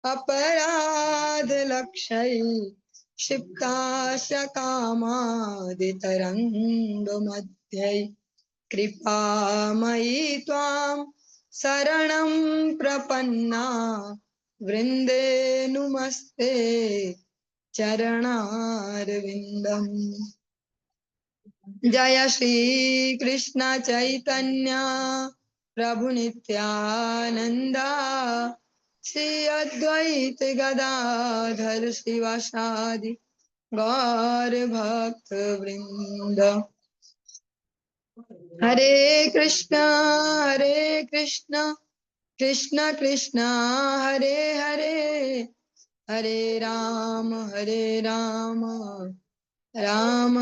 अपराध लक्षै क्षिप्ताश कामादितरङ्ग मध्ये कृपामयी त्वां शरणं प्रपन्ना वृन्दे नुमस्ते चरणारविन्दम्। जय श्री कृष्ण चैतन्य प्रभु नित्यानंदा श्री अद्वैत गदाधर शिवासादि गौर भक्त वृंद। हरे कृष्ण कृष्ण कृष्ण हरे हरे, हरे राम राम राम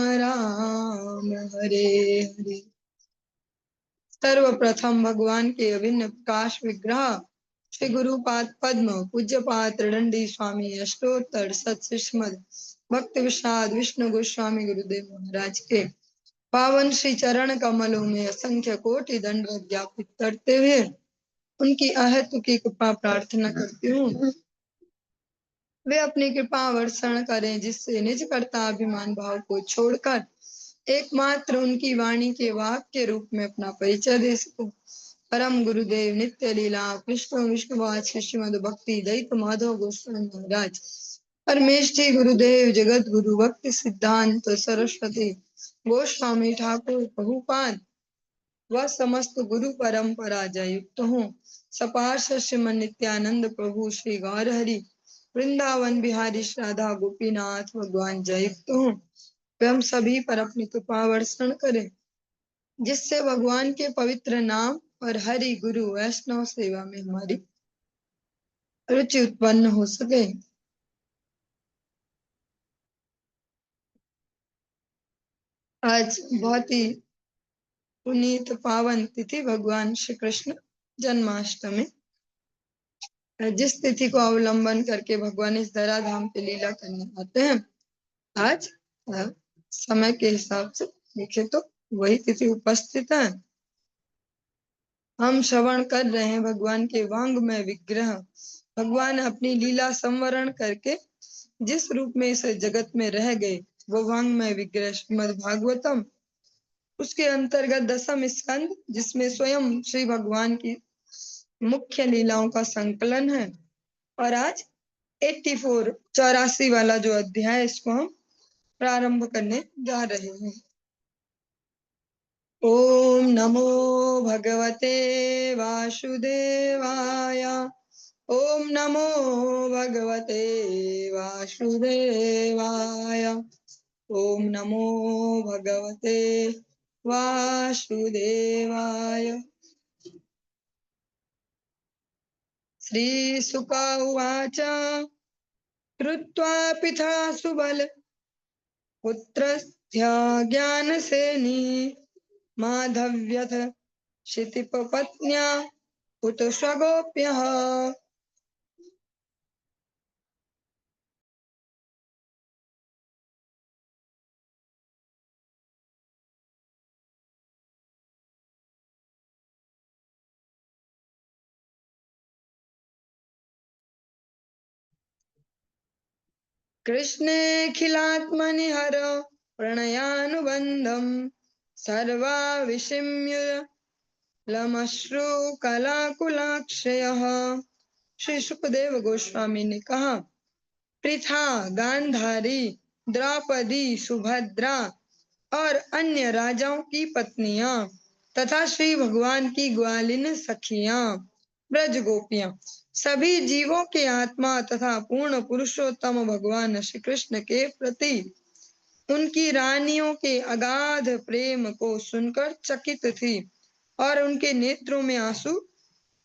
हरे हरे। सर्वप्रथम भगवान के अभिन्न प्रकाश विग्रह श्री गुरुपाद पद्म पूज्य पात्र दंडी स्वामी अष्टोत्तर सत्श्रीमद भक्ति विषाद विष्णु गोस्वामी गुरुदेव महाराज के पावन श्री चरण कमलों में असंख्य कोटि दंडवत ज्ञापित करते हुए उनकी अहेतु की कृपा प्रार्थना करती हूँ, वे अपनी कृपा वर्षण करें जिससे निज कर्ता अभिमान भाव को छोड़कर एकमात्र उनकी वाणी के वाक के रूप में अपना परिचय दे सकूं। परम गुरुदेव नित्य लीला कृष्ण विष्णुवाच श्रीमद भक्ति दैत माधव गोस्वामी महाराज परमेष्ठी गुरुदेव जगत गुरु भक्ति सिद्धांत सरस्वती गोस्वामी ठाकुर प्रभुपाद व समस्त गुरु परंपरा जय युक्त हूँ। सपार्श श्रीमन नित्यानंद प्रभु श्री गौर हरि वृंदावन बिहारी राधा गोपीनाथ भगवान जय युक्त हूँ। वे हम सभी पर अपनी कृपा वर्षण करें जिससे भगवान के पवित्र नाम और हरि गुरु वैष्णव सेवा में हमारी रुचि उत्पन्न हो सके। आज बहुत ही पुनीत पावन तिथि भगवान श्री कृष्ण जन्माष्टमी, जिस तिथि को अवलंबन करके भगवान इस धराधाम पे लीला करने आते हैं। आज समय के हिसाब से देखे तो वही तिथि उपस्थित है। हम श्रवण कर रहे हैं भगवान के वांगमय विग्रह। भगवान अपनी लीला संवरण करके जिस रूप में इस जगत में रह गए वो वांगमय विग्रह श्रीमद् भागवतम, उसके अंतर्गत दसम स्कंद जिसमें स्वयं श्री भगवान की मुख्य लीलाओं का संकलन है। और आज 84 वाला जो अध्याय इसको हम प्रारंभ करने जा रहे हैं। ओम नमो भगवते वासुदेवाय, ओम नमो भगवते वासुदेवाय, ओम नमो भगवते वासुदेवाय। श्रीशुक उवाच कृत्वा पिता सुबल पुत्रस्य ज्ञानसेनी माधव्यथ क्षितिपत्न्या उत स्वगोप्यः। कृष्णेऽखिलात्मनिहर प्रणयानुबन्धं सर्वाविषिम्य लमश्रु कलाकुलाक्षयः। श्री सुखदेव गोस्वामी ने कहा, पृथा, गांधारी, द्रौपदी, सुभद्रा और अन्य राजाओं की पत्नियां तथा श्री भगवान की ग्वालिन सखियां ब्रज गोपियां सभी जीवों के आत्मा तथा पूर्ण पुरुषोत्तम भगवान श्री कृष्ण के प्रति उनकी रानियों के अगाध प्रेम को सुनकर चकित थी और उनके नेत्रों में आंसू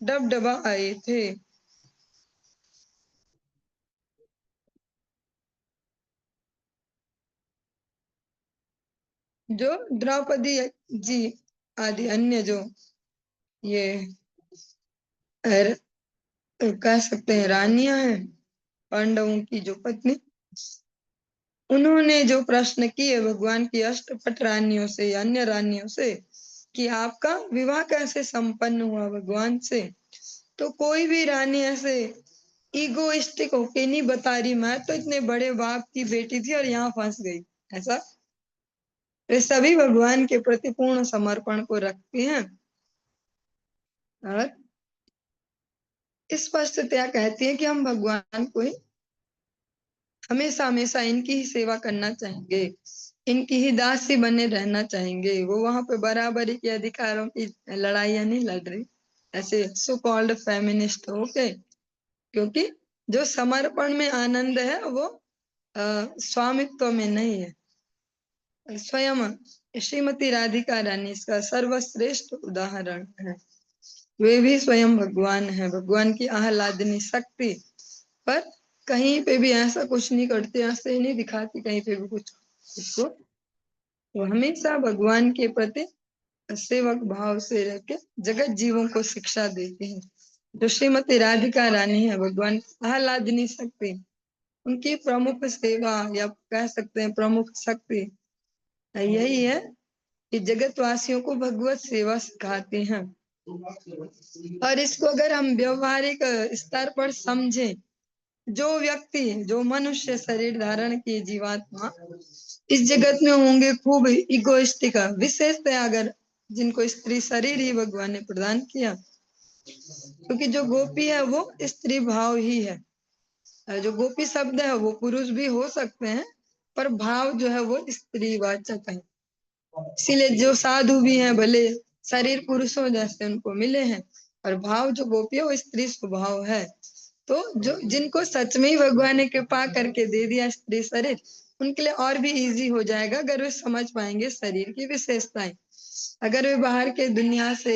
डबडबा आए थे। जो द्रौपदी जी आदि अन्य जो ये कह सकते हैं रानियां हैं, पांडवों की जो पत्नी, उन्होंने जो प्रश्न किए भगवान की अष्टपट रानियों से, अन्य रानियों से कि आपका विवाह कैसे संपन्न हुआ भगवान से, तो कोई भी रानी ऐसे ईगोइस्टिक होके नहीं बता रही मैं तो इतने बड़े बाप की बेटी थी और यहाँ फंस गई, ऐसा। वे सभी भगवान के प्रति पूर्ण समर्पण को रखती हैं और स्पष्टतया कहती है कि हम भगवान को ही हमेशा हमेशा इनकी ही सेवा करना चाहेंगे, इनकी ही दासी बने रहना चाहेंगे। वो वहां पे बराबरी के अधिकारों की लड़ाइयां नहीं लड़ रही ऐसे सो कॉल्ड फेमिनिस्ट होके, क्योंकि जो समर्पण में आनंद है वो स्वामित्व में नहीं है। स्वयं श्रीमती राधिका रानी इसका सर्वश्रेष्ठ उदाहरण है। वे भी स्वयं भगवान है, भगवान की आह्लादनी शक्ति, पर कहीं पे भी ऐसा कुछ नहीं करते, ऐसे ही नहीं दिखाती कहीं पे भी कुछ उसको। वो हमेशा भगवान के प्रति सेवक भाव से रह के जगत जीवों को शिक्षा देती है। जो श्रीमती राधिका रानी है, भगवान आह्लादनी शक्ति, उनकी प्रमुख सेवा या कह सकते हैं प्रमुख शक्ति यही है कि जगत वासियों को भगवत सेवा सिखाती हैं। और इसको अगर हम व्यवहारिक स्तर पर समझें, जो व्यक्ति जो मनुष्य शरीर धारण किए जीवात्मा इस जगत में होंगे खूब इगोइस्टिक, विशेषतः अगर जिनको स्त्री शरीर ही भगवान ने प्रदान किया, क्योंकि जो गोपी है वो स्त्री भाव ही है। जो गोपी शब्द है वो पुरुष भी हो सकते हैं, पर भाव जो है वो स्त्री वाचक है। इसीलिए जो साधु भी हैं भले शरीर पुरुषों जैसे उनको मिले हैं, और भाव जो गोपी है वो स्त्री स्वभाव है। तो जो जिनको सच में ही भगवान ने कृपा करके दे दिया स्त्री शरीर, उनके लिए और भी इजी हो जाएगा अगर वे समझ पाएंगे शरीर की विशेषताएं। अगर वे बाहर के दुनिया से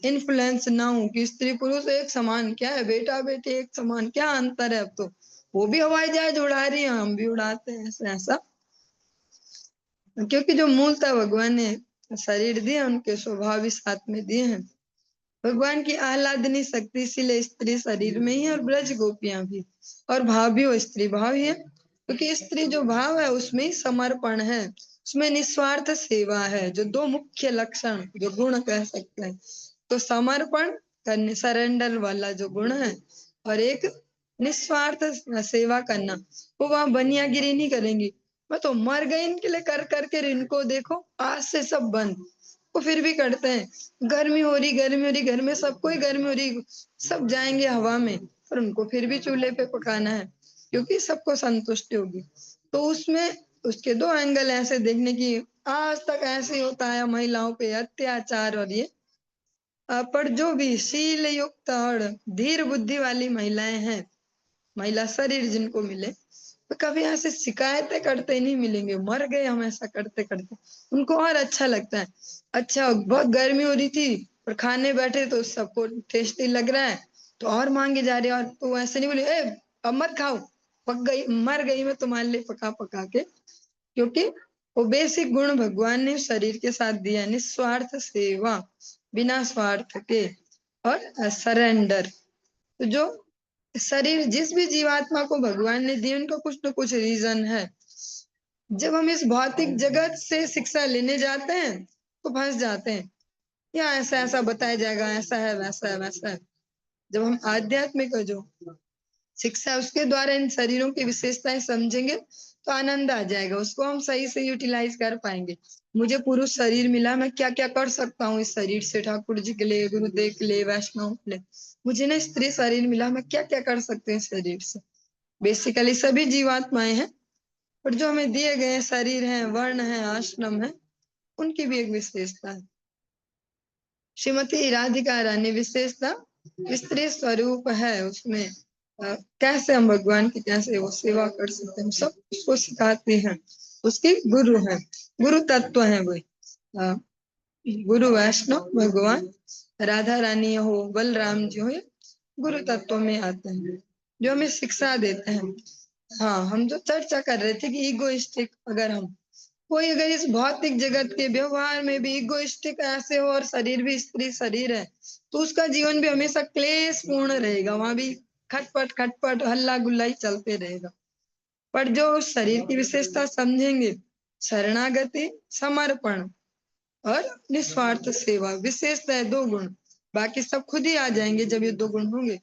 इन्फ्लुएंस ना हो कि स्त्री पुरुष एक समान, क्या है बेटा बेटी एक समान, क्या अंतर है, अब तो वो भी हवाई जहाज उड़ा रही है हम भी उड़ाते हैं, ऐसा ऐसा। क्योंकि जो मूलतः भगवान ने शरीर दिए उनके स्वभाव भी साथ में दिए हैं। भगवान की आह्लादनी शक्ति इसीलिए स्त्री शरीर में ही है, और ब्रज गोपियां भी, और भाव भी वो स्त्री भाव ही है, क्योंकि स्त्री जो भाव है उसमें ही समर्पण है, उसमें निस्वार्थ सेवा है। जो दो मुख्य लक्षण जो गुण कह सकते हैं, तो समर्पण करने सरेंडर वाला जो गुण है, और एक निस्वार्थ सेवा करना। वो वहां बनियागिरी नहीं करेंगी, मैं तो मर गई इनके लिए कर करके, इनको देखो आज से सब बंद। वो फिर भी करते हैं, गर्मी हो रही गर्मी हो रही, घर में सबको ही गर्मी हो रही, सब जाएंगे हवा में, पर उनको फिर भी चूल्हे पे पकाना है क्योंकि सबको संतुष्टि होगी। तो उसमें उसके दो एंगल ऐसे देखने की, आज तक ऐसे ही होता है महिलाओं पे अत्याचार, और ये पर जो भी शील युक्त और धीर बुद्धि वाली महिलाएं हैं, महिला शरीर जिनको मिले, तो कभी ऐसे शिकायतें करते नहीं मिलेंगे, मर गए हम ऐसा करते करते। उनको और अच्छा लगता है, अच्छा बहुत गर्मी हो रही थी और खाने बैठे तो सबको टेस्टी लग रहा है तो और मांगे जा रहे हैं, और तो ऐसे नहीं बोले ए अब मत खाओ, पक गई मर गई मैं तुम्हारे लिए पका पका के। क्योंकि वो बेसिक गुण भगवान ने शरीर के साथ दिया, निस्वार्थ सेवा, बिना स्वार्थ के, और सरेंडर। तो जो शरीर जिस भी जीवात्मा को भगवान ने दिए उनका कुछ न कुछ रीजन है। जब हम इस भौतिक जगत से शिक्षा लेने जाते हैं तो फंस जाते हैं, या ऐसा ऐसा बताया जाएगा, ऐसा है वैसा है वैसा है। जब हम आध्यात्मिक जो शिक्षा उसके द्वारा इन शरीरों की विशेषताएं समझेंगे तो आनंद आ जाएगा, उसको हम सही से यूटिलाइज कर पाएंगे। मुझे पुरुष शरीर मिला, मैं क्या क्या कर सकता हूँ इस शरीर से, ठाकुर जी के लिए, गुरुदेव के लिए, वैष्णव के लिए। मुझे ना स्त्री शरीर मिला, मैं क्या क्या कर सकते हैं इस शरीर से। बेसिकली सभी जीवात्माएं हैं, पर जो हमें दिए गए शरीर हैं, वर्ण है, आश्रम है, उनकी भी एक विशेषता है। श्रीमती राधिका रानी विशेषता स्त्री स्वरूप है, उसमें कैसे हम भगवान की कैसे वो सेवा कर सकते हैं, सब उसको सिखाते हैं। उसके गुरु हैं, गुरु तत्व हैं वो, गुरु वैष्णव भगवान, राधा रानी हो, बलराम जी हो, ये गुरु तत्व में आते हैं जो हमें शिक्षा देते हैं। हाँ, हम जो चर्चा कर रहे थे कि इगोइस्टिक, अगर हम कोई अगर इस भौतिक जगत के व्यवहार में भी इगोइस्टिक ऐसे हो और शरीर भी स्त्री शरीर है, तो उसका जीवन भी हमेशा क्लेश पूर्ण रहेगा, वहां भी खटपट खटपट हल्ला गुल्ला ही चलते रहेगा। पर जो उस शरीर की विशेषता समझेंगे, शरणागति, समर्पण और निस्वार्थ सेवा, विशेषता है दो गुण, बाकी सब खुद ही आ जाएंगे जब ये दो गुण होंगे।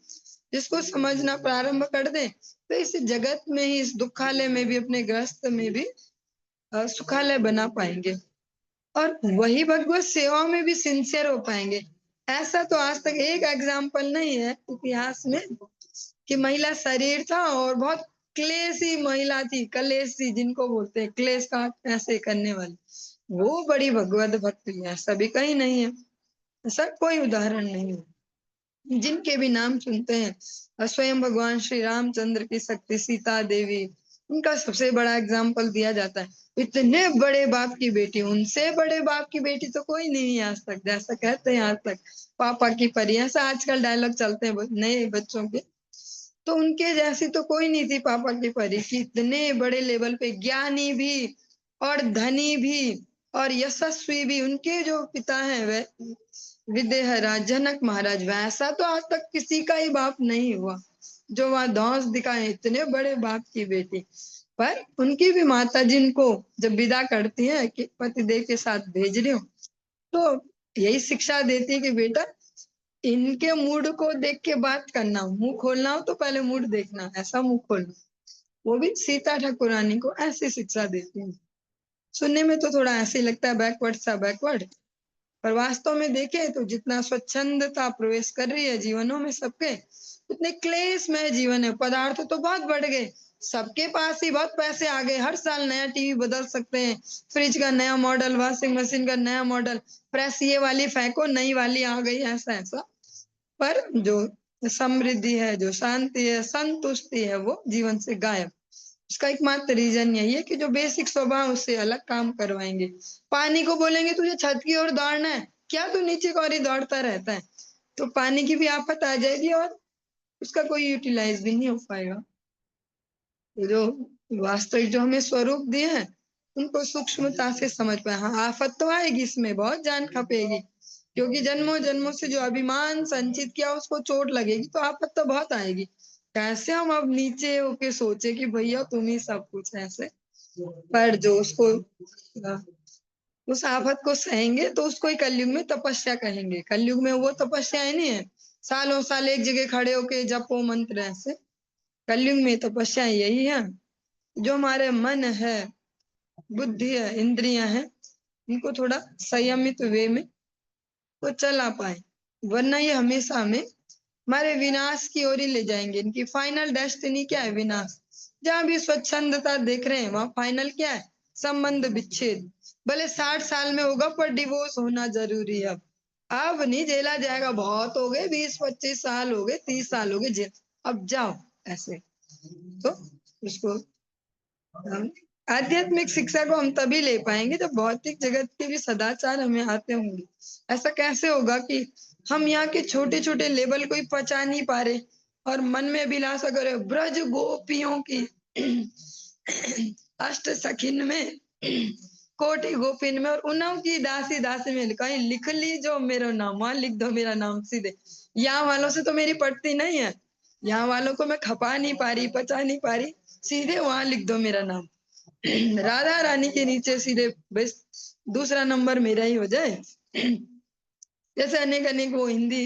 जिसको समझना प्रारंभ कर दे तो इस जगत में ही, इस दुखालय में भी, अपने ग्रस्त में भी सुखालय बना पाएंगे और वही भगवत सेवा में भी सिंसियर हो पाएंगे। ऐसा तो आज तक एक एग्जाम्पल नहीं है इतिहास में कि महिला शरीर था और बहुत क्लेशी महिला थी, कलेशी जिनको बोलते हैं, क्लेश का ऐसे करने वाली, वो बड़ी भगवत भक्त है, ऐसा भी कहीं नहीं है, ऐसा कोई उदाहरण नहीं है। जिनके भी नाम सुनते हैं, स्वयं भगवान श्री रामचंद्र की शक्ति सीता देवी, उनका सबसे बड़ा एग्जाम्पल दिया जाता है। इतने बड़े बाप की बेटी, उनसे बड़े बाप की बेटी तो कोई नहीं है आज तक, जैसा कहते हैं आज तक पापा की परी, ऐसा आजकल डायलॉग चलते हैं नए बच्चों के, तो उनके जैसी तो कोई नहीं थी पापा की परी की, इतने बड़े लेवल पे ज्ञानी भी और धनी भी और यशस्वी भी। उनके जो पिता हैं वे विदेहराज जनक महाराज, वैसा तो आज तक किसी का ही बाप नहीं हुआ जो वहां धौंस दिखाए, इतने बड़े बाप की बेटी। पर उनकी भी माता जी उनको जब विदा करती है कि पतिदेव के साथ भेज रही हो, तो यही शिक्षा देती है कि बेटा इनके मूड को देख के बात करना, मुंह खोलना हो तो पहले मूड देखना, ऐसा मुंह खोलना। वो भी सीता ठाकुरानी को ऐसी शिक्षा देती है। सुनने में तो थोड़ा ऐसे ही लगता है बैकवर्ड सा बैकवर्ड, पर वास्तव में देखें तो जितना स्वच्छंदता प्रवेश कर रही है जीवनों में सबके, उतने क्लेशमय जीवन है। पदार्थ तो बहुत बढ़ गए, सबके पास ही बहुत पैसे आ गए, हर साल नया टीवी बदल सकते हैं, फ्रिज का नया मॉडल, वॉशिंग मशीन का नया मॉडल, प्रेस ये वाली फेंको नई वाली आ गई, ऐसा ऐसा। पर जो समृद्धि है, जो शांति है, संतुष्टि है, वो जीवन से गायब। उसका एकमात्र रीजन यही है कि जो बेसिक स्वभाव उससे अलग काम करवाएंगे। पानी को बोलेंगे तुझे छत की ओर दौड़ना है, क्या तू नीचे की ओर ही दौड़ता रहता है, तो पानी की भी आफत आ जाएगी और उसका कोई यूटिलाइज भी नहीं हो पाएगा। तो जो वास्तविक जो हमें स्वरूप दिए हैं उनको सूक्ष्मता से समझ पाए। हाँ, आफत तो आएगी, इसमें बहुत जान खपेगी, क्योंकि जन्मों जन्मों से जो अभिमान संचित किया उसको चोट लगेगी, तो आफत तो बहुत आएगी। कैसे हम अब नीचे होके सोचे कि भैया तुम ही सब कुछ ऐसे, पर जो उसको उस आफत को सहेंगे तो उसको ही कलयुग में तपस्या कहेंगे। कलयुग में वो तपस्याएं नहीं है सालों साल एक जगह खड़े होके जपो मंत्र ऐसे, कलयुग में तपस्या यही है जो हमारे मन है, बुद्धि है, इंद्रियां हैं, इनको थोड़ा संयमित वे में तो चला पाए, वरना ये हमेशा हमें हमारे विनाश की ओर ही ले जाएंगे। इनकी फाइनल डेस्टिनी क्या है? विनाश। जहां भी स्वच्छंदता देख रहे हैं वहां फाइनल क्या है? संबंध विच्छेद। भले 60 साल में होगा पर डिवोर्स होना जरूरी है। अब नहीं झेला जाएगा, बहुत हो गए, 20-25 साल हो गए, 30 साल हो गए, झेल, अब जाओ ऐसे। तो उसको हम आध्यात्मिक शिक्षा को हम तभी ले पाएंगे जब भौतिक जगत के भी सदाचार हमें आते होंगे। ऐसा कैसे होगा कि हम यहाँ के छोटे छोटे लेवल को ही पचा नहीं पा रहे और मन में अभिलाषा करे ब्रज गोपियों की अष्ट सखिन में कोटि गोपिन में और उन्हों की दासी दासी में कहीं लिख ली जो मेरा नाम, वहां लिख दो मेरा नाम सीधे। यहाँ वालों से तो मेरी पटती नहीं है, यहाँ वालों को मैं खपा नहीं पा रही, पचा नहीं पा रही, सीधे वहां लिख दो मेरा नाम। राधा रानी के नीचे सीधे बस दूसरा नंबर मेरा ही हो जाए। जैसे अनेक अनेक वो हिंदी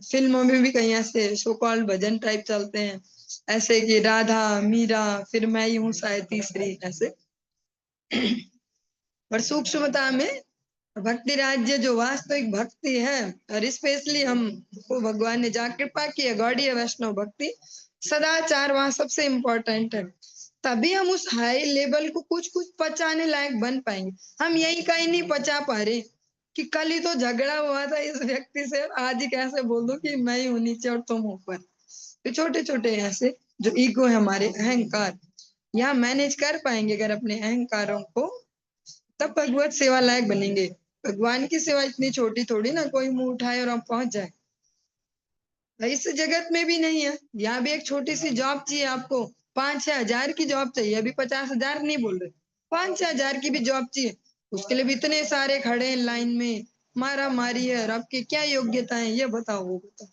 फिल्मों में भी कहीं ऐसे सो कॉल्ड भजन टाइप चलते हैं, ऐसे कि राधा मीरा फिर मैं ही हूँ शायद तीसरी ऐसे। पर सूक्ष्मता में भक्ति राज्य जो वास्तविक भक्ति है, और स्पेशली हम को भगवान ने जहाँ कृपा की है, गौड़ीय वैष्णव भक्ति, सदाचार वहां सबसे इम्पोर्टेंट है। तभी हम उस हाई लेवल को कुछ कुछ पचाने लायक बन पाएंगे। हम यही कहीं नहीं पचा पा रहे कि कल ही तो झगड़ा हुआ था इस व्यक्ति से, आज ही कैसे बोल दो कि मैं ही हूँ नीचे और तुम ऊपर। तो छोटे छोटे ऐसे जो ईगो है, हमारे अहंकार, यहाँ मैनेज कर पाएंगे अगर अपने अहंकारों को, तब भगवत सेवा लायक बनेंगे। भगवान की सेवा इतनी छोटी थोड़ी ना कोई मुंह उठाए और हम पहुंच जाए, इस जगत में भी नहीं है। यहाँ भी एक छोटी सी जॉब चाहिए आपको, 5-6 हजार की जॉब चाहिए, अभी 50,000 नहीं बोल रहे, 5-6 हजार की भी जॉब चाहिए, उसके लिए भी इतने सारे खड़े हैं लाइन में, मारा मारी है, और आपकी क्या योग्यता है ये बताओ वो बताओ।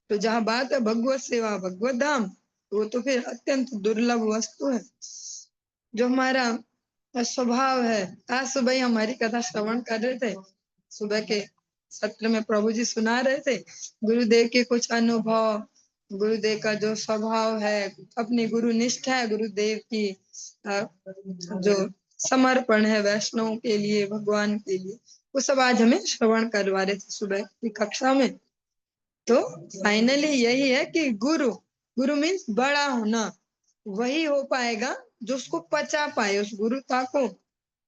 तो जहाँ बात है भगवत सेवा भगवत धाम, वो तो फिर अत्यंत दुर्लभ वस्तु है जो हमारा स्वभाव है। आज सुबह ही हमारी कथा श्रवण कर रहे थे, सुबह के सत्र में प्रभु जी सुना रहे थे गुरुदेव के कुछ अनुभव, गुरुदेव का जो स्वभाव है, अपनी गुरु निष्ठा है, गुरुदेव की जो समर्पण है वैष्णव के लिए, भगवान के लिए, वो सब आज हमें श्रवण करवा रहे थे सुबह की कक्षा में। तो फाइनली यही है कि गुरु, गुरु मीन्स बड़ा होना, वही हो पाएगा जो उसको पचा पाए, उस गुरुता को।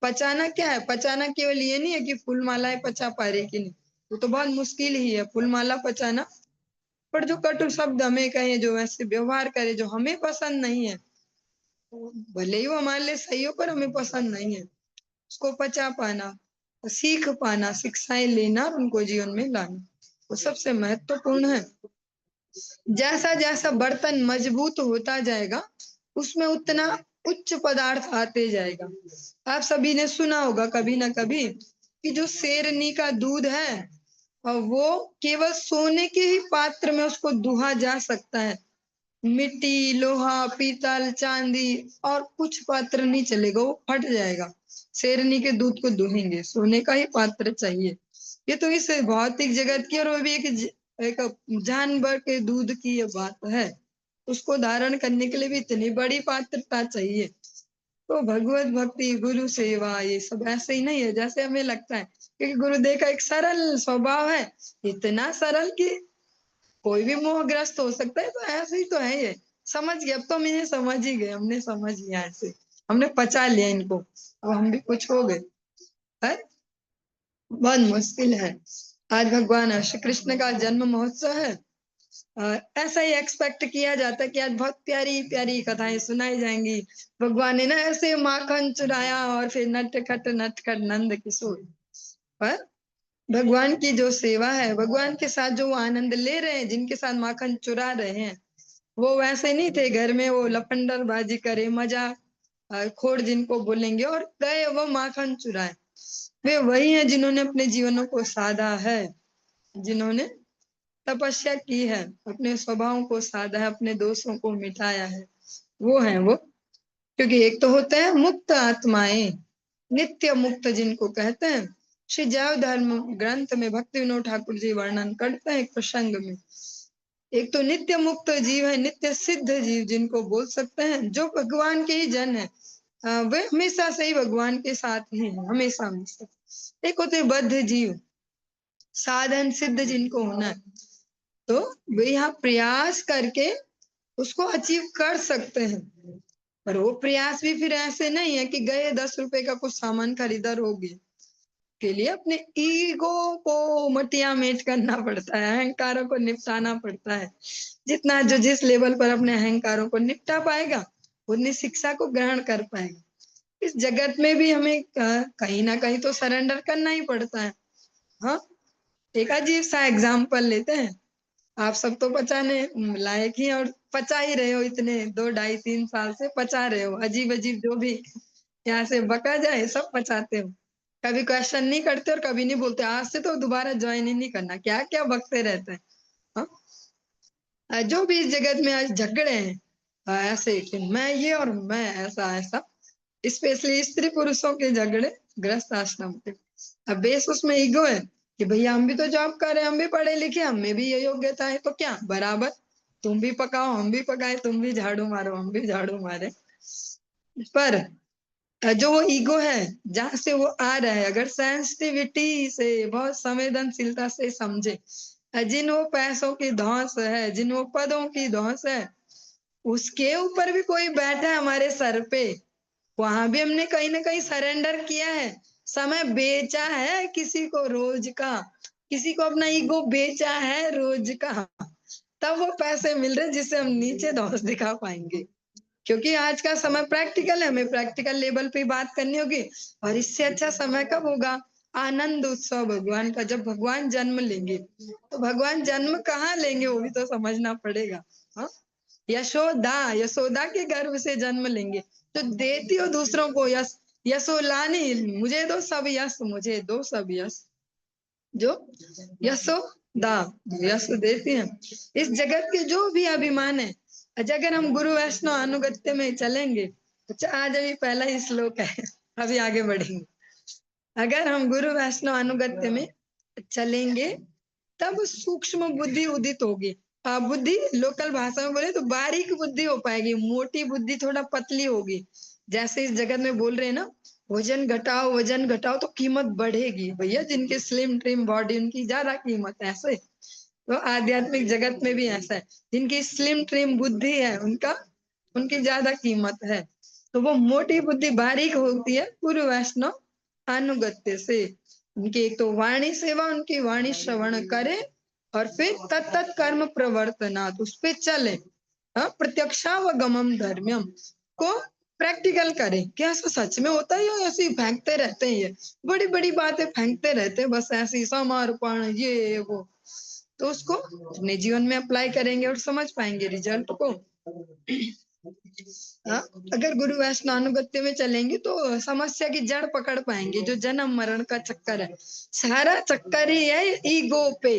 पचाना क्या है? पचाना केवल ये नहीं है कि फूल मालाएं पचा पा रहे कि नहीं, वो तो बहुत मुश्किल ही है फूल माला पचाना। पर जो कटु शब्द हमें कहे, जो वैसे व्यवहार करे, जो हमें पसंद नहीं है, भले ही वो हमारे लिए सही हो पर हमें पसंद नहीं है, उसको पचा पाना, सीख पाना, शिक्षाएं लेना और उनको जीवन में लाना, वो सबसे महत्वपूर्ण है। जैसा जैसा बर्तन मजबूत होता जाएगा, उसमें उतना उच्च पदार्थ आते जाएगा। आप सभी ने सुना होगा कभी ना कभी कि जो शेरनी का दूध है, और वो केवल सोने के ही पात्र में उसको दुहा जा सकता है। मिट्टी, लोहा, पीतल, चांदी और कुछ पात्र नहीं चलेगा, वो फट जाएगा। शेरनी के दूध को दुहेंगे, सोने का ही पात्र चाहिए। ये तो इस भौतिक जगत की, और वो भी एक जानवर के दूध की ये बात है। उसको धारण करने के लिए भी इतनी बड़ी पात्रता चाहिए। तो भगवत भक्ति, गुरु सेवा, ये सब ऐसे ही नहीं है जैसे हमें लगता है, क्योंकि गुरुदेव का एक सरल स्वभाव है, इतना सरल कि कोई भी मोहग्रस्त हो सकता है। तो ऐसे ही तो है ये, समझ गए। अब तो हम इन्हें समझ ही गए, हमने समझ लिया, ऐसे हमने पचा लिया इनको, अब हम भी कुछ हो गए है। बहुत मुश्किल है। आज भगवान श्री कृष्ण का जन्म महोत्सव है। ऐसा ही एक्सपेक्ट किया जाता है कि आज बहुत प्यारी प्यारी कथाएं सुनाई जाएंगी। भगवान ने ना ऐसे माखन चुराया और फिर नटखट नंद किशोर। पर भगवान की जो सेवा है, भगवान के साथ जो वो आनंद ले रहे हैं, जिनके साथ माखन चुरा रहे हैं, वो वैसे नहीं थे घर में वो लफंडर बाजी करे, मजा खोर जिनको बोलेंगे, और गए वो माखन चुराए। वे वही हैं जिन्होंने अपने जीवनों को साधा है, जिन्होंने तपस्या की है, अपने स्वभाव को साधा है, अपने दोषों को मिटाया है, वो है वो। क्योंकि एक तो होते हैं मुक्त आत्माएं, नित्य मुक्त जिनको कहते हैं। श्री जैव धर्म ग्रंथ में भक्ति विनोद ठाकुर जी वर्णन करते हैं एक प्रसंग में। एक तो नित्य मुक्त जीव है, नित्य सिद्ध जीव जिनको बोल सकते हैं, जो भगवान के ही जन है। वे हमेशा से ही भगवान के साथ ही है, हमेशा हमेशा। एक होते बद्ध जीव, साधन सिद्ध जिनको होना है, तो वे यहाँ प्रयास करके उसको अचीव कर सकते हैं। पर वो प्रयास भी फिर ऐसे नहीं है कि गए 10 रुपए का कुछ सामान खरीदा हो गया, के लिए अपने ईगो को मटिया मेट करना पड़ता है, अहंकारों को निपटाना पड़ता है। जितना जो जिस लेवल पर अपने अहंकारों को निपटा पाएगा, उतनी शिक्षा को ग्रहण कर पाएगा। इस जगत में भी हमें कहीं ना कहीं तो सरेंडर करना ही पड़ता है। हाँ, एक अजीब सा एग्जाम्पल लेते हैं। आप सब तो पचाने लायक ही, और पचा ही रहे हो, इतने 2, 2.5, 3 साल से पचा रहे हो, अजीब अजीब जो भी यहाँ से बका जाए सब पचाते हो। कभी क्वेश्चन नहीं करते और कभी नहीं बोलते आज से तो दोबारा ज्वाइन ही नहीं करना, क्या क्या बकते रहते हैं। जो भी इस जगत में आज झगड़े हैं, ऐसे कि मैं ये और मैं ऐसा ऐसा, स्पेशली स्त्री पुरुषों के झगड़े गृहस्थ आश्रम के। अब बेस उसमें ईगो है कि भैया हम भी तो जॉब कर रहे हैं, हम भी पढ़े लिखे, हम में भी ये योग्यता है, तो क्या बराबर, तुम भी पकाओ हम भी पकाए, तुम भी झाड़ू मारो हम भी झाड़ू मारे। पर जो वो ईगो है, जहां से वो आ रहा है, अगर सेंसिटिविटी से, बहुत संवेदनशीलता से समझे, जिन वो पैसों की धौंस है, जिन वो पदों की धौंस है, उसके ऊपर भी कोई बैठा है हमारे सर पे, वहां भी हमने कहीं ना कहीं सरेंडर किया है, समय बेचा है किसी को रोज का, किसी को अपना ईगो बेचा है रोज का, तब वो पैसे मिल रहे जिससे हम नीचे धौंस दिखा पाएंगे। क्योंकि आज का समय प्रैक्टिकल है, हमें प्रैक्टिकल लेवल पे बात करनी होगी। और इससे अच्छा समय कब होगा? आनंद उत्सव भगवान का, जब भगवान जन्म लेंगे। तो भगवान जन्म कहाँ लेंगे वो भी तो समझना पड़ेगा। हाँ, यशोदा, यशोदा के गर्भ से जन्म लेंगे, तो देती हो दूसरों को यश, यशोलानी, मुझे दो सब यश, मुझे दो सब यश, जो यशोदा यश देती हैं। इस जगत के जो भी अभिमान है, अगर हम गुरु वैष्णव अनुगत्य में चलेंगे, तो आज अभी पहला ही श्लोक है, अभी आगे बढ़ेंगे। अगर हम गुरु वैष्णव अनुगत्य में चलेंगे तब सूक्ष्म बुद्धि उदित होगी। बुद्धि लोकल भाषा में बोले तो बारीक बुद्धि हो पाएगी, मोटी बुद्धि थोड़ा पतली होगी। जैसे इस जगत में बोल रहे हैं ना, वजन घटाओ तो कीमत बढ़ेगी। भैया जिनके स्लिम ट्रिम बॉडी उनकी ज्यादा कीमत है। ऐसे तो आध्यात्मिक जगत में भी ऐसा है, जिनकी स्लिम ट्रिम बुद्धि है उनका उनकी ज्यादा कीमत है। तो वो मोटी बुद्धि बारीक होती है पूर्व वैष्णव अनुगत्य से। उनकी एक तो वाणी सेवा, उनकी वाणी श्रवण करे और फिर तत्त कर्म प्रवर्तनात् उस पे चले। प्रत्यक्षावगमम धर्म्यम को प्रैक्टिकल करें। क्या ऐसा सच में होता है या ऐसे ही फेंकते रहते हैं? ये बड़ी बड़ी बातें फेंकते रहते हैं, बस ऐसे ही समर्पण ये वो। तो उसको अपने जीवन में अप्लाई करेंगे और समझ पाएंगे रिजल्ट को। हाँ, अगर गुरु वैष्णवानुगत्य में चलेंगे तो समस्या की जड़ पकड़ पाएंगे, जो जन्म मरण का चक्कर है। सारा चक्कर ही है ईगो पे।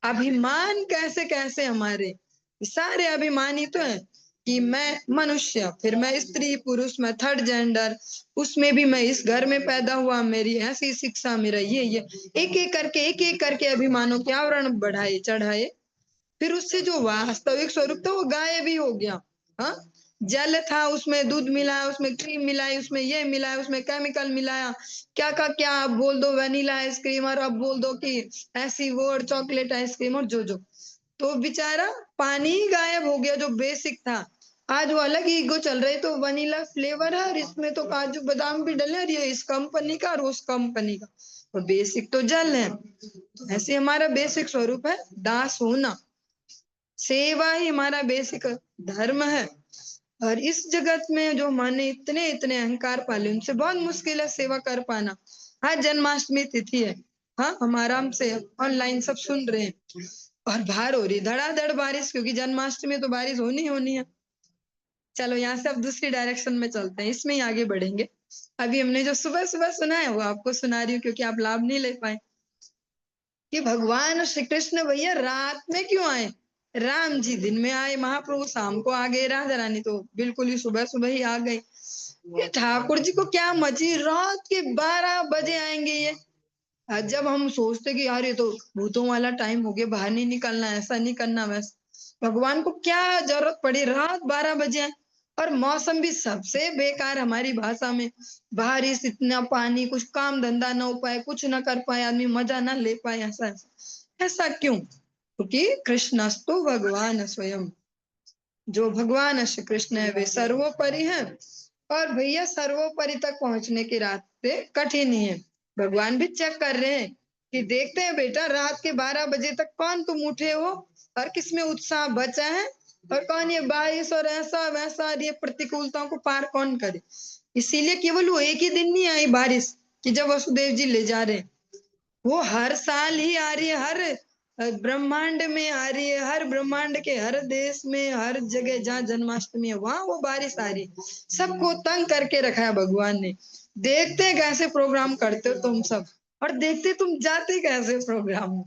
अभिमान कैसे कैसे हमारे सारे अभिमानी तो है कि मैं मनुष्य, फिर मैं स्त्री पुरुष, मैं थर्ड जेंडर, उसमें भी मैं इस घर में पैदा हुआ, मेरी ऐसी शिक्षा, मेरा ये एक एक करके अभिमानों के आवरण बढ़ाए चढ़ाए। फिर उससे जो वास्तविक स्वरूप था वो गायब ही हो गया। हाँ, जल था, उसमें दूध मिलाया, उसमें क्रीम मिलाई, उसमें ये मिलाया, उसमें केमिकल मिलाया, क्या का क्या। अब बोल दो वनीला आइसक्रीम और अब बोल दो कि ऐसी वो और चॉकलेट आइसक्रीम और जो तो बेचारा पानी ही गायब हो गया जो बेसिक था। आज वो अलग ईगो चल रही, तो वनीला फ्लेवर है और इसमें तो काजू बादाम भी डले और ये इस कंपनी का और उस कंपनी का, और बेसिक तो जल है। ऐसे हमारा बेसिक स्वरूप है दास होना। सेवा ही हमारा बेसिक धर्म है। और इस जगत में जो माने इतने इतने अहंकार पाले, उनसे बहुत मुश्किल है सेवा कर पाना। हाँ, जन्माष्टमी तिथि है। हाँ, हम आराम से ऑनलाइन सब सुन रहे हैं और बाहर हो रही धड़ाधड़ बारिश, क्योंकि जन्माष्टमी तो बारिश होनी होनी है। चलो यहाँ से अब दूसरी डायरेक्शन में चलते हैं, इसमें ही आगे बढ़ेंगे। अभी हमने जो सुबह सुबह सुना है वो आपको सुना रही हूँ, क्योंकि आप लाभ नहीं ले पाए कि भगवान श्री कृष्ण भैया रात में क्यों आए। राम जी दिन में आए, महाप्रभु शाम को आ गए, राधा रानी तो बिल्कुल ही सुबह सुबह ही आ गई। ये ठाकुर जी को क्या मची, रात के 12 बजे आएंगे ये। जब हम सोचते कि यार ये तो भूतों वाला टाइम हो गया, बाहर नहीं निकलना, ऐसा नहीं करना, वैसा, भगवान को क्या जरूरत पड़ी रात 12 बजे आए। और मौसम भी सबसे बेकार हमारी भाषा में, बारिश, इतना पानी, कुछ काम धंधा ना हो पाए, कुछ ना कर पाए आदमी, मजा ना ले पाए। ऐसा ऐसा ऐसा क्यों? क्योंकि कृष्णस्तु भगवान स्वयं, जो भगवान श्री कृष्ण है वे सर्वोपरि है। और भैया सर्वोपरि तक पहुंचने के रास्ते कठिन ही है। भगवान भी चेक कर रहे हैं कि देखते हैं बेटा रात के 12 बजे तक कौन तुम उठे हो और किसमें उत्साह बचा है, और कौन ये बारिश और ऐसा वैसा और ये प्रतिकूलताओं को पार कौन करे। इसीलिए केवल वो एक ही दिन नहीं आई बारिश कि जब वसुदेव जी ले जा रहे हैं, वो हर साल ही आ रही है, हर ब्रह्मांड में आ रही है, हर ब्रह्मांड के हर देश में, हर जगह जहाँ जन्माष्टमी है वहां वो बारिश आ रही है। सबको तंग करके रखा है भगवान ने। देखते कैसे प्रोग्राम करते हो तुम सब, और देखते तुम जाते कैसे प्रोग्राम में।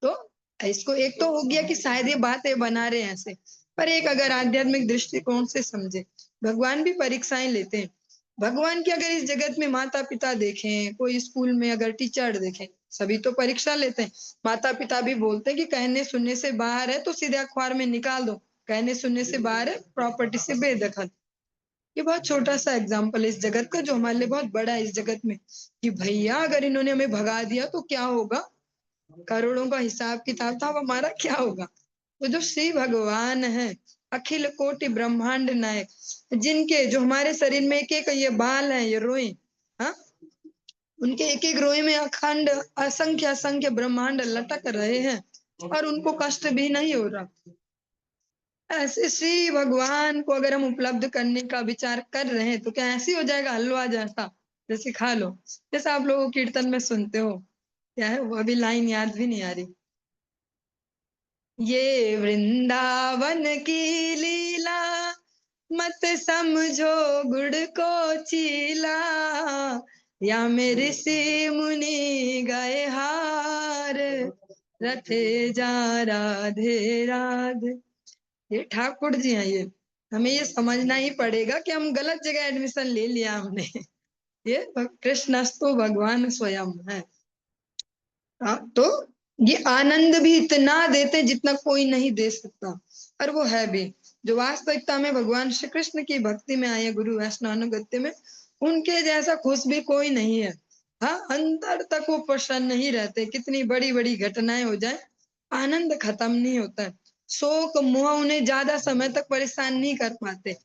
तो इसको एक तो हो गया कि शायद ये बातें बना रहे हैं ऐसे, पर एक अगर आध्यात्मिक दृष्टिकोण से समझे, भगवान भी परीक्षाएं लेते हैं। भगवान की अगर इस जगत में माता पिता देखें, कोई स्कूल में अगर टीचर देखें, सभी तो परीक्षा लेते हैं। माता पिता भी बोलते हैं कि कहने सुनने से बाहर है तो सीधे अखबार में निकाल दो, कहने सुनने से बाहर है प्रॉपर्टी से बेदखल। ये बहुत छोटा सा एग्जाम्पल है इस जगत का, जो हमारे लिए बहुत बड़ा है इस जगत में, कि भैया अगर इन्होंने हमें भगा दिया तो क्या होगा, करोड़ों का हिसाब किताब था, अब हमारा क्या होगा। तो जो श्री भगवान है, अखिल कोटि ब्रह्मांड नायक, जिनके जो हमारे शरीर में एक एक ये बाल है, ये रोए, हाँ, उनके एक एक रोए में अखंड असंख्य असंख्य ब्रह्मांड लटक रहे हैं और उनको कष्ट भी नहीं हो रहा। ऐसे श्री भगवान को अगर हम उपलब्ध करने का विचार कर रहे हैं तो क्या ऐसे हो जाएगा हलवा जैसा, जैसे खा लो, जैसा आप लोग कीर्तन में सुनते हो। क्या है वो, अभी लाइन याद भी नहीं आ रही। ये वृंदावन की लीला मत समझो गुड़ को चीला, या मेरे ऋषि मुनि गए हार, रथे जा राधे राधे। ये ठाकुर जी हैं ये। हमें ये समझना ही पड़ेगा कि हम गलत जगह एडमिशन ले लिया हमने। ये कृष्णस्तु भगवान स्वयं है। तो ये आनंद भी इतना देते जितना कोई नहीं दे सकता, और वो है भी। जो वास्तविकता में भगवान श्री कृष्ण की भक्ति में आए गुरु वैष्णव अनुगत्य में, उनके जैसा खुश भी कोई नहीं है। हाँ, अंतर तक वो प्रसन्न नहीं रहते, कितनी बड़ी बड़ी घटनाएं हो जाए, आनंद खत्म नहीं होता है। शोक मोह उन्हें ज्यादा समय तक परेशान नहीं कर पाते।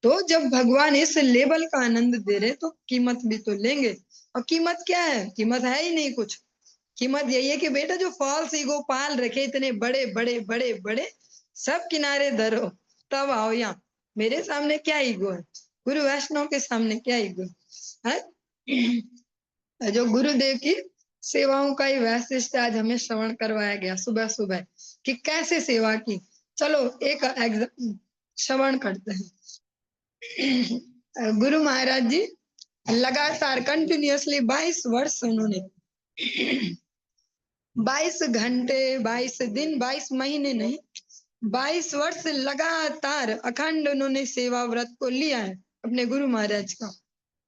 तो जब भगवान इस लेवल का आनंद दे रहे तो कीमत भी तो लेंगे। और कीमत क्या है? कीमत है ही नहीं कुछ। कीमत यही है कि बेटा जो फॉल्स ईगो पाल रखे इतने बड़े बड़े बड़े बड़े, सब किनारे धरो, तब आओ यहाँ। मेरे सामने क्या ईगो है? गुरु वैष्णव के सामने क्या ईगो है? जो गुरुदेव की सेवाओं का ही वैशिष्ट आज हमें श्रवण करवाया गया सुबह सुबह, कि कैसे सेवा की। चलो एक श्रवण करते हैं। गुरु महाराज जी लगातार कंटिन्यूअसली 22 वर्ष उन्होंने 22 घंटे, 22 दिन, 22 महीने नहीं, 22 वर्ष लगातार अखंड उन्होंने सेवा व्रत को लिया है अपने गुरु महाराज का,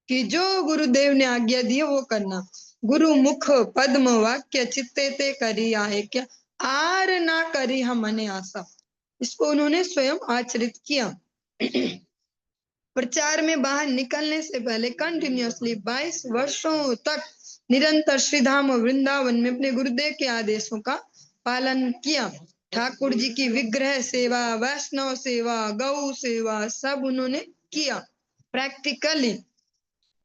कि जो गुरुदेव ने आज्ञा दी है वो करना। गुरु मुख पद्म वाक्य चित्ते ते करी आहे क्या, आर ना करी हम मने आशा। इसको उन्होंने स्वयं आचरित किया। प्रचार में बाहर निकलने से पहले कंटिन्यूअसली 22 वर्षों तक निरंतर श्रीधाम और वृंदावन में अपने गुरुदेव के आदेशों का पालन किया। ठाकुर जी की विग्रह सेवा, वैष्णव सेवा, गौ सेवा, सब उन्होंने किया प्रैक्टिकली।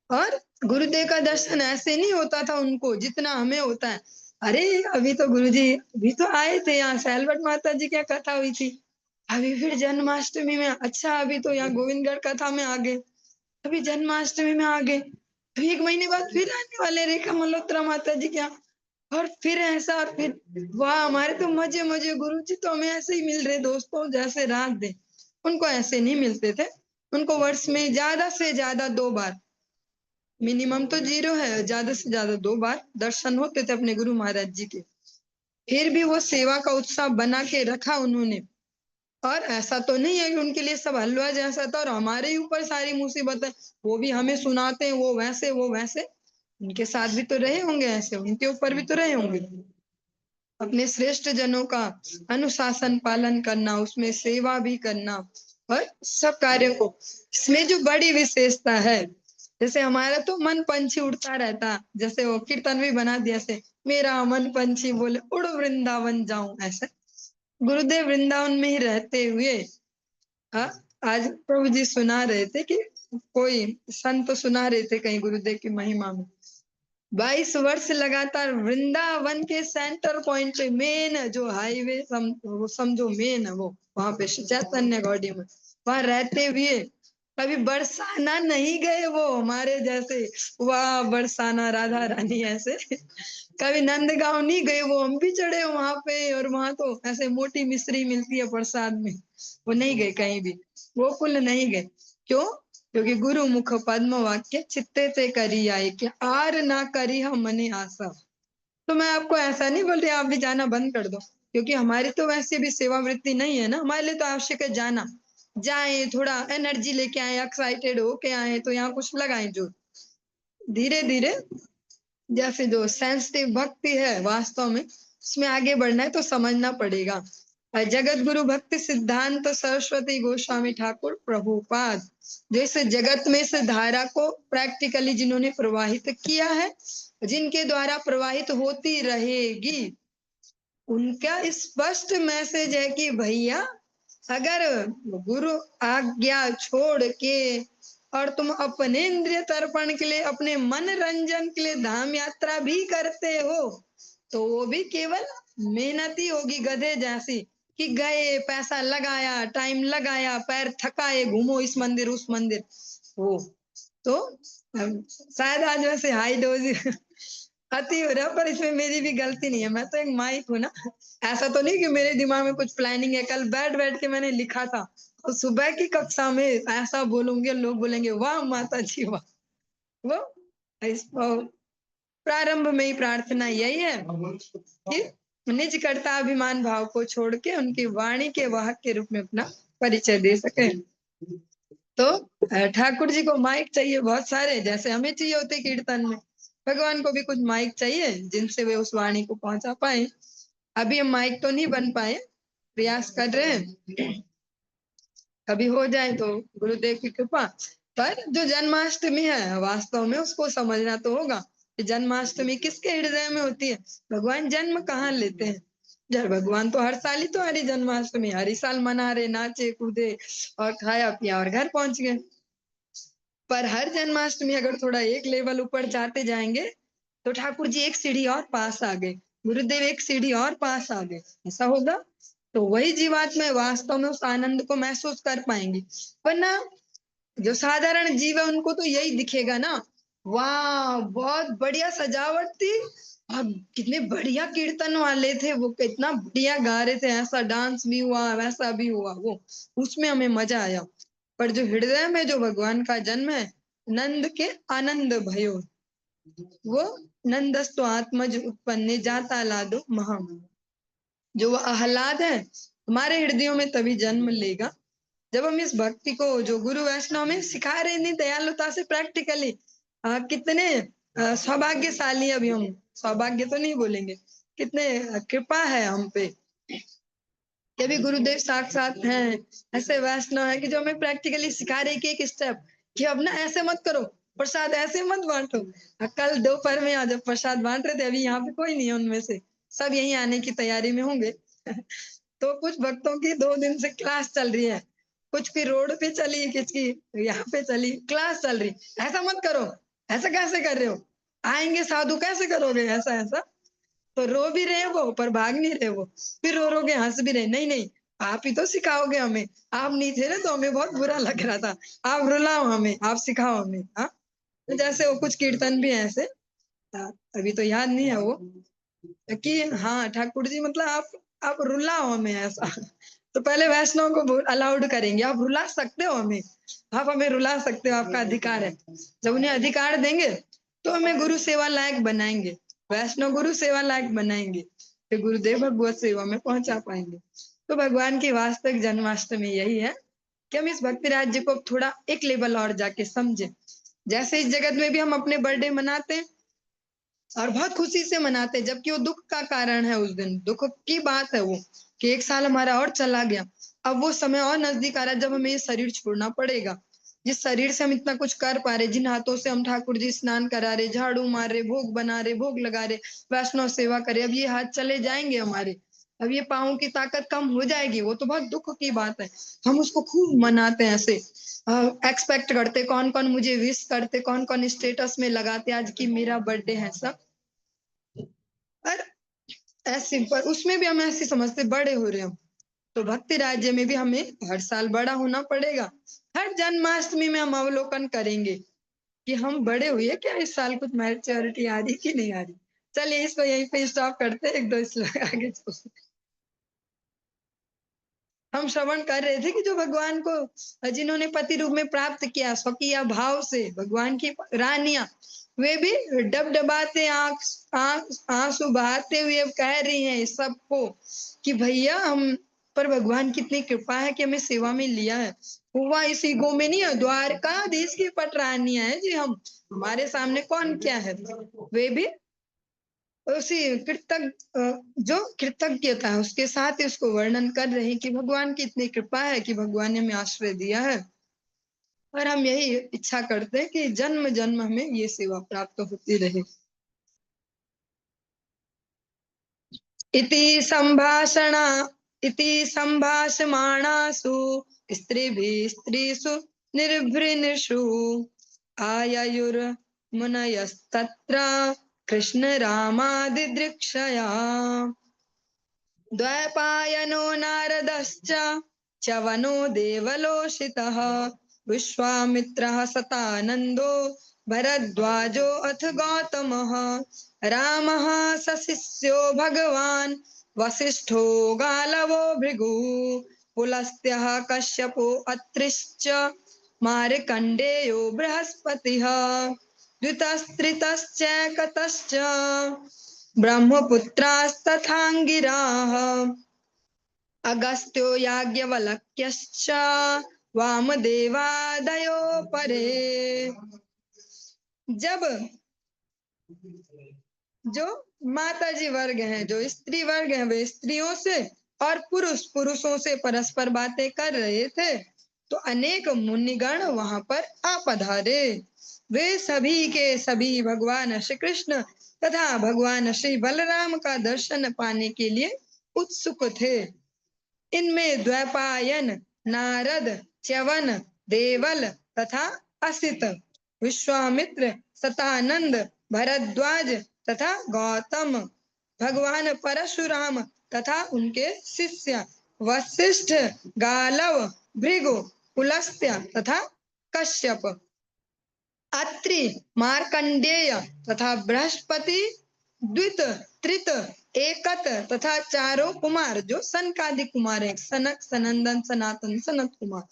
और गुरुदेव का दर्शन ऐसे नहीं होता था उनको जितना हमें होता है। अरे अभी तो गुरुजी अभी तो आए थे यहाँ, सैलवट माता जी क्या कथा हुई थी, अभी फिर जन्माष्टमी में, अच्छा अभी तो यहाँ गोविंदगढ़ कथा में आ गए, अभी जन्माष्टमी में आ गए, अभी 1 महीने बाद फिर आने वाले रेखा मल्होत्रा माता जी क्या, और फिर ऐसा, और फिर वाह हमारे तो मजे मजे, गुरु जी तो हमें ऐसे ही मिल रहे दोस्तों जैसे रात दिन। उनको ऐसे नहीं मिलते थे। उनको वर्ष में ज्यादा से ज्यादा 2 बार, मिनिमम तो 0 है, ज्यादा से ज्यादा 2 बार दर्शन होते थे अपने गुरु महाराज जी के। फिर भी वो सेवा का उत्साह बना के रखा उन्होंने। और ऐसा तो नहीं है कि उनके लिए सब हलवा जैसा था और हमारे ही ऊपर सारी मुसीबत है, वो भी हमें सुनाते हैं वो वैसे वो वैसे। उनके साथ भी तो रहे होंगे ऐसे, उनके ऊपर भी तो रहे होंगे। अपने श्रेष्ठ जनों का अनुशासन पालन करना, उसमें सेवा भी करना, और सब कार्यों को, इसमें जो बड़ी विशेषता है, जैसे हमारा तो मन पंछी उड़ता रहता, जैसे वो कीर्तन भी बना दिया से, मेरा मन पंछी बोले उड़ वृंदावन जाऊं, ऐसा गुरुदेव वृंदावन में ही रहते हुए। हाँ, आज प्रभु जी सुना रहे थे कि कोई संत सुना रहे थे कहीं गुरुदेव की महिमा में, 22 वर्ष लगातार वृंदावन के सेंटर पॉइंट पे, मेन जो हाईवे वो समझो मेन है वो, वहां पे चैतन्य गौड़ी में वहां रहते हुए कभी बरसाना नहीं गए वो हमारे जैसे, वाह बरसाना राधा रानी ऐसे। कभी नंदगांव नहीं गए वो, हम भी चढ़े वहां पे, और वहां तो ऐसे मोटी मिश्री मिलती है प्रसाद में, वो नहीं गए कहीं भी, गोकुल नहीं गए। क्यों? क्योंकि गुरु मुख पद्म वाक्य चित्ते ते करी आए क्या, आर ना करी हम मने आशा। तो मैं आपको ऐसा नहीं बोल रही आप भी जाना बंद कर दो, क्योंकि हमारी तो वैसे भी सेवा वृत्ति नहीं है ना, हमारे लिए तो आवश्यक है जाना, जाए थोड़ा एनर्जी लेके आए, एक्साइटेड होके आए, तो यहाँ कुछ लगाए जो धीरे धीरे, जैसे जो सेंसिटिव भक्ति है वास्तव में उसमें आगे बढ़ना है तो समझना पड़ेगा। जगत गुरु भक्ति सिद्धांत सरस्वती गोस्वामी ठाकुर प्रभुपाद, जो इस जगत में इस धारा को प्रैक्टिकली जिन्होंने प्रवाहित किया है, जिनके द्वारा प्रवाहित होती रहेगी, उनका स्पष्ट मैसेज है कि भैया अगर गुरु आज्ञा छोड़ के और तुम अपने इंद्रिय तर्पण के लिए, अपने मनोरंजन के लिए धाम यात्रा भी करते हो, तो वो भी केवल मेहनत ही होगी, गधे जैसी, कि गए पैसा लगाया टाइम लगाया पैर थकाए, घूमो इस मंदिर उस मंदिर, वो तो शायद आज वैसे हाई डोज अति हो रहा, पर इसमें मेरी भी गलती नहीं है, मैं तो एक माइक हूँ ना। ऐसा तो नहीं कि मेरे दिमाग में कुछ प्लानिंग है, कल बैठ बैठ के मैंने लिखा था और सुबह की कक्षा में ऐसा बोलूंगे, लोग बोलेंगे वाह माता जी वाह। वो इस प्रारंभ में ही प्रार्थना यही है कि निज कर्ता अभिमान भाव को छोड़ के उनकी वाणी के वाहक के रूप में अपना परिचय दे सके। तो ठाकुर जी को माइक चाहिए बहुत सारे, जैसे हमें चाहिए होते कीर्तन में, भगवान को भी कुछ माइक चाहिए जिनसे वे उस वाणी को पहुंचा पाए। अभी हम माइक तो नहीं बन पाए, प्रयास कर रहे हैं, कभी हो जाए तो गुरुदेव की कृपा। पर जो जन्माष्टमी है वास्तव में उसको समझना तो होगा कि जन्माष्टमी किसके हृदय में होती है, भगवान जन्म कहाँ लेते हैं। यार भगवान तो हर साल ही तो हरी जन्माष्टमी हर ही साल मना रहे, नाचे कूदे और खाया पिया और घर पहुंच गए। पर हर जन्माष्टमी अगर थोड़ा एक लेवल ऊपर जाते जाएंगे तो ठाकुर जी एक सीढ़ी और पास आ गए, गुरुदेव एक सीढ़ी और पास आ गए, ऐसा होगा तो वही जीवात्मा वास्तव में उस आनंद को महसूस कर पाएंगे। वरना जो साधारण जीव है उनको तो यही दिखेगा ना, वाह बहुत बढ़िया सजावट थी, अब कितने बढ़िया कीर्तन वाले थे, वो कितना बढ़िया गा रहे थे, ऐसा डांस भी हुआ वैसा भी हुआ, वो उसमें हमें मजा आया। पर जो हृदय में जो भगवान का जन्म है, नंद के आनंद भयो, वो नंदस्तु आत्मज उत्पन्ने जाता लादो महाम, जो वो आह्लाद है हमारे हृदयों में तभी जन्म लेगा जब हम इस भक्ति को जो गुरु वैष्णव में सिखा रहे हैं दयालुता से प्रैक्टिकली। कितने सौभाग्यशाली, अभी हम सौभाग्य तो नहीं बोलेंगे, कितने कृपा है हम पे कि अभी गुरुदेव साक्षात हैं, ऐसे वैष्णव है कि जो हमें प्रैक्टिकली सिखा रहे कि एक स्टेप कि अब ना ऐसे मत करो, प्रसाद ऐसे मत बांटो। कल दोपहर में आज प्रसाद बांट रहे थे, अभी यहाँ पे कोई नहीं है उनमें से, सब यहीं आने की तैयारी में होंगे। तो कुछ भक्तों की 2 दिन से क्लास चल रही है, कुछ की रोड पे चली, किसकी यहाँ पे चली, क्लास चल रही, ऐसा मत करो, ऐसा कैसे कर रहे हो, आएंगे साधु कैसे करोगे ऐसा ऐसा। तो रो भी रहे वो पर भाग नहीं रहे वो, फिर रो रोगे हंस भी रहे, नहीं नहीं आप ही तो सिखाओगे हमें, आप नहीं थे ना तो हमें बहुत बुरा लग रहा था, आप रुलाओ हमें, आप सिखाओ हमें। हाँ तो जैसे वो कुछ कीर्तन भी है ऐसे, अभी तो याद नहीं है वो, कि हाँ ठाकुर जी मतलब आप रुलाओ हमें ऐसा। तो पहले वैष्णव को अलाउड करेंगे, आप रुला सकते हो हमें, आप हमें रुला सकते हो, आपका अधिकार है। जब उन्हें अधिकार देंगे तो हमें गुरु सेवा लायक बनाएंगे, वैष्णव गुरु सेवा लायक बनाएंगे, फिर गुरुदेव भगवत सेवा में पहुंचा पाएंगे। तो भगवान की वास्तविक जन्माष्टमी यही है कि हम इस भक्ति राज्य को थोड़ा एक लेवल और जाके समझे। जैसे इस जगत में भी हम अपने बर्थडे मनाते हैं और बहुत खुशी से मनाते हैं, जबकि वो दुख का कारण है, उस दिन दुख की बात है वो कि एक साल हमारा और चला गया, अब वो समय और नजदीक आ रहा है जब हमें ये शरीर छोड़ना पड़ेगा। जिस शरीर से हम इतना कुछ कर पा रहे, जिन हाथों से हम ठाकुर जी स्नान करा रहे, झाड़ू मार रहे, भोग बना रहे, भोग लगा रहे, वैष्णव सेवा करे, अब ये हाथ चले जाएंगे हमारे, अब ये पाँव की ताकत कम हो जाएगी, वो तो बहुत दुख की बात है। हम उसको खूब मनाते हैं ऐसे, एक्सपेक्ट करते कौन कौन मुझे विश करते, कौन कौन स्टेटस में लगाते आज की मेरा बर्थडे है सब। पर ऐसे पर उसमें भी हम ऐसे समझते बड़े हो रहे हम, तो भक्ति राज्य में भी हमें हर साल बड़ा होना पड़ेगा। हर जन्माष्टमी में हम अवलोकन करेंगे कि हम बड़े हुए क्या, इस साल कुछ मैच्योरिटी आ रही कि नहीं आ रही। चलिए इसको यहीं पे स्टॉप करते हैं, एक दो श्लोक आगे चलते। हम श्रवण कर रहे थे कि जो भगवान को जिन्होंने पति रूप में प्राप्त किया स्वकीय भाव से, भगवान की रानियां, वे भी डबडबाते आंख आंख आंसू बहाते हुए कह रही हैं सबको कि भैया हम पर भगवान की इतनी कृपा है कि हमें सेवा में लिया है। हुआ इसी गो में नहीं है, द्वारकाधीश की पटरानियां है जी हम, हमारे सामने कौन क्या है। वे भी उसी जो कृतज्ञता है उसके साथ इसको वर्णन कर रहे हैं कि भगवान की इतनी कृपा है कि भगवान ने हमें आश्रय दिया है, और हम यही इच्छा करते हैं कि जन्म जन्म हमें ये सेवा प्राप्त होती रहे। इति संभाषण इति संभाषमाणासु स्त्रीभिः स्त्रीषु निर्भृनिषु आययुर्मुनयस्तत्र कृष्णरामादिदृक्षया द्वैपायनो नारदश्च च्यवनो देवलोषितः विश्वामित्रः सतानन्दो भरद्वाजो अथ गौतमः रामः सशिष्यो भगवान् वसिष्ठो गालवो भृगु पुलस्त्यः कश्यपो अत्रिश्च मार्कण्डेयो बृहस्पतिः द्वितस्त्रितश्चैकतश्च ब्रह्मपुत्रास्तथाङ्गिराः अगस्त्यो याज्ञवल्क्यश्च वामदेवादयो परे। जब जो माता जी वर्ग हैं, जो स्त्री वर्ग हैं, वे स्त्रियों से और पुरुष पुरुषों से परस्पर बातें कर रहे थे, तो अनेक मुनिगण वहां पर आ पधारे। वे सभी के सभी भगवान श्री कृष्ण तथा भगवान श्री बलराम का दर्शन पाने के लिए उत्सुक थे। इनमें द्वैपायन, नारद, च्यवन, देवल तथा असित, विश्वामित्र, सतानंद, भरद्वाज तथा गौतम, भगवान परशुराम तथा उनके शिष्य वशिष्ठ, गालव, भृगु, पुलस्त्य तथा कश्यप, अत्रि, मार्कंडेय तथा बृहस्पति, द्वित, त्रित, एकत तथा चारों कुमार जो सनकादि कुमार हैं, सनक, सनंदन, सनातन, सनत कुमार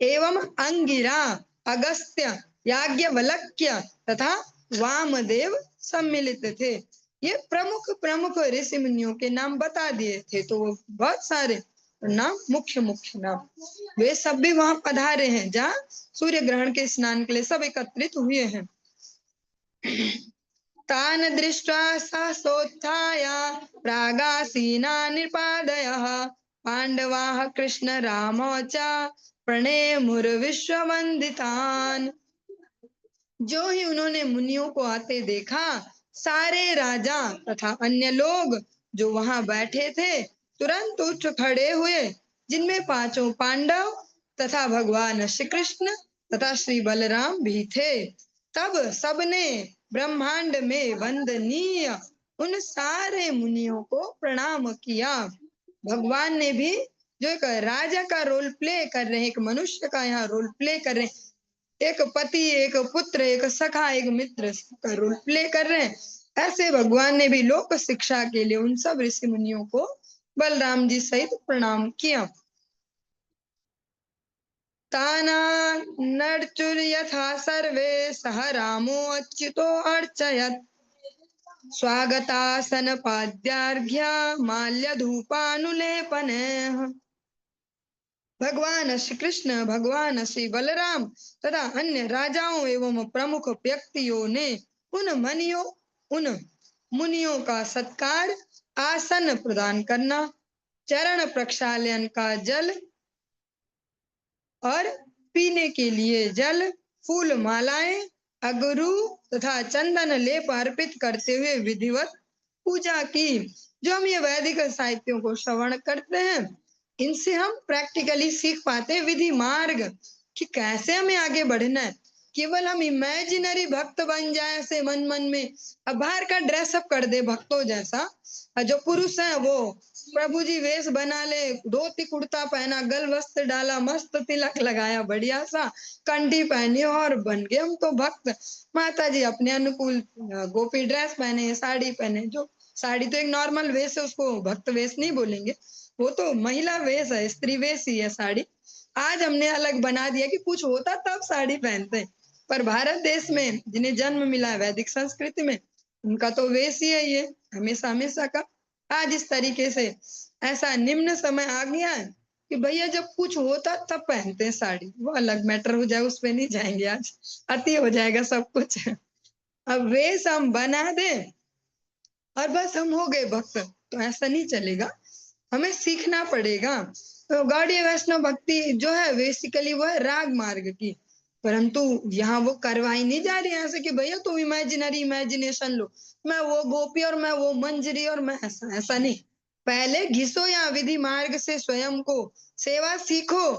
एवं अंगिरा, अगस्त्य, याज्ञवल्क्य तथा वामदेव सम्मिलित थे। ये प्रमुख प्रमुख ऋषि मुनियों के नाम बता दिए थे, तो वो बहुत सारे नाम, मुख्य मुख्य नाम, वे सब भी वहां पधारे हैं जहाँ सूर्य ग्रहण के स्नान के लिए सब एकत्रित हुए हैं। तान दृष्ट्वा सहसोत्थाय प्रागासीना निपादयः पांडवाः कृष्ण रामौ च प्रणेमुर्विश्ववन्दितान्। जो ही उन्होंने मुनियों को आते देखा, सारे राजा तथा अन्य लोग जो वहां बैठे थे तुरंत उठ खड़े हुए, जिनमें पांचों पांडव तथा भगवान श्री कृष्ण तथा श्री बलराम भी थे। तब सबने ब्रह्मांड में वंदनीय उन सारे मुनियों को प्रणाम किया। भगवान ने भी, जो एक राजा का रोल प्ले कर रहे हैं, एक मनुष्य का यहाँ रोल प्ले कर रहे हैं, एक पति, एक पुत्र, एक सखा, एक मित्र का रोल प्ले कर रहे हैं, ऐसे भगवान ने भी लोक शिक्षा के लिए उन सब ऋषि मुनियों को बलराम जी सहित प्रणाम किया। ताना नरचुर यथा सर्वे सह रामो अच्युतो अर्चयत् स्वागतासन पाद्यार्घ्य माल्य धूपानुलेपनः। भगवान श्री कृष्ण, भगवान श्री बलराम तथा अन्य राजाओं एवं प्रमुख व्यक्तियों ने उन मुनियों का सत्कार, आसन प्रदान करना, चरण प्रक्षालन का जल और पीने के लिए जल, फूल मालाएं, अगरू तथा चंदन लेप अर्पित करते हुए विधिवत पूजा की। जो हम ये वैदिक साहित्यों को श्रवण करते हैं, इनसे हम प्रैक्टिकली सीख पाते हैं विधि मार्ग कि कैसे हमें आगे बढ़ना है। केवल हम इमेजिनरी भक्त बन जाए ऐसे मन मन में, अब बाहर का ड्रेसअप कर दे भक्तों जैसा, और जो पुरुष है वो प्रभु जी वेश बना ले, धोती कुर्ता पहना, गल वस्त्र डाला, मस्त तिलक लगाया, बढ़िया सा कंठी पहनी और बन गए हम तो भक्त। माता जी अपने अनुकूल गोपी ड्रेस पहने, साड़ी पहने, जो साड़ी तो एक नॉर्मल वेश है, उसको भक्त वेश नहीं बोलेंगे, वो तो महिला वेश है, स्त्री वेश ही है साड़ी। आज हमने अलग बना दिया कि कुछ होता तब साड़ी पहनते हैं, पर भारत देश में जिन्हें जन्म मिला है वैदिक संस्कृति में, उनका तो वेश ही है ये हमेशा हमेशा का। आज इस तरीके से ऐसा निम्न समय आ गया है कि भैया जब कुछ होता तब पहनते हैं साड़ी, वो अलग मैटर हो जाए, उस पे नहीं जाएंगे, आज अति हो जाएगा सब कुछ। अब वेश हम बना दे और बस हम हो गए भक्त, तो ऐसा नहीं चलेगा, हमें सीखना पड़ेगा। तो गौड़ीय वैष्णव भक्ति जो है बेसिकली वो है राग मार्ग की, परंतु यहाँ वो करवाई नहीं जा रही है ऐसे कि भैया तुम इमेजिनरी इमेजिनेशन लो, मैं वो गोपी और मैं वो मंजरी और मैं ऐसा नहीं। पहले घिसो या विधि मार्ग से स्वयं को सेवा सीखो